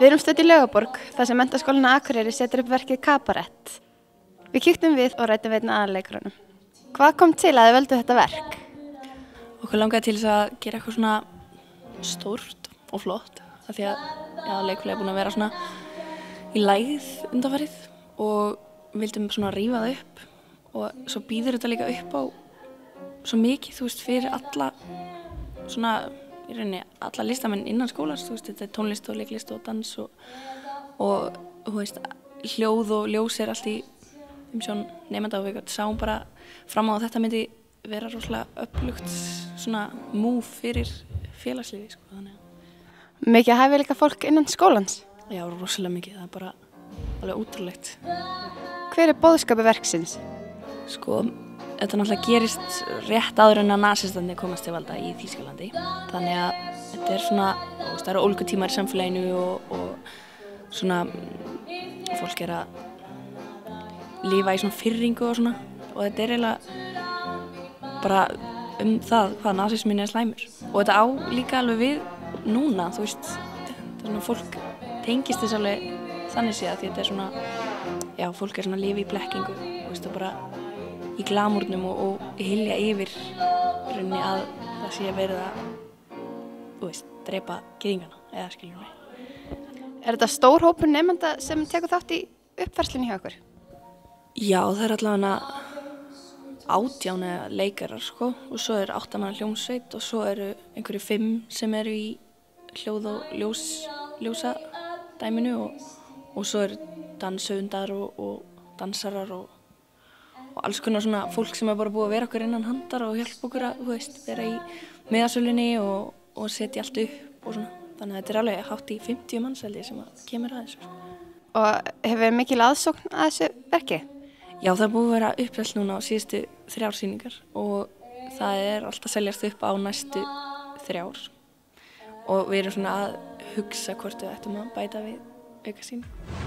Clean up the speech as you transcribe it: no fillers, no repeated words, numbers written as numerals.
Við erum stödd í Laugaborg, þar sem Menntaskólinn á Akureyri setur upp verkið Kabarett. Við kíktum við og ræddum við einn aðalleikarunum. Hvað kom til að þið völdu þetta verk? Okkur langaði til þess að gera eitthvað svona stórt og flott. Af því að leikfélagið er búin að vera svona í lægð undanfarið og vildum svona rífa það upp. Og svo býður þetta líka upp á svo mikið, þú veist, fyrir alla svona, í rauninni, alla listamenn innan skólans, þú veist, þetta er tónlist og leiklist og dans og þú veist, hljóð og ljós er allt í umsjón nemenda og við sáum bara fram á að þetta myndi vera rosalega öflugt svona move fyrir félagslífi, sko, þannig að. Mikið hæfileika fólk innan skólans? Já, rosalega mikið, það er bara alveg útrúlegt. Hver er boðskapur verksins? Sko, þetta náttúrulega gerist rétt áður en að nasistandi komast til valda í Þýskalandi. Þannig að þetta er svona, það eru ólíkutímar í samfélaginu og svona fólk er að lifa í svona firringu og svona. Og þetta er eiginlega bara það hvað nasismin er slæmur. Og þetta á líka alveg við núna, þú veist, þetta er svona fólk tengist þess alveg þannig séð að þetta er svona, já, fólk er svona að lifa í blekkingu, þú veist, og bara í glamúrnum og hylja yfir rauninni að það sé verið að, þú veist, drepa gyðingana, eða skiljum við. Er þetta stór hópur nemenda sem tekur þátt í uppfærslunni hjá ykkur? Já, það er allavega 18 leikarar, sko, og svo er 8 manna hljómsveit og svo eru einhverju 5 sem eru í hljóð- og ljósadæminu og svo eru danshöfundar og dansarar og alls konar svona fólk sem er bara búið að vera okkur innan handar og hjálpa okkur að, þú veist, vera í miðasölunni og setja allt upp og svona. Þannig að þetta er alveg hátt í 50 manns held ég sem að kemur að þessu. Og hefur mikil aðsókn að þessu verki? Já, það er búið að vera uppselt núna á síðustu 3 sýningar og það er alltaf að seljast upp á næstu 3. Og við erum svona að hugsa hvort við ættum að bæta við aukasýningu.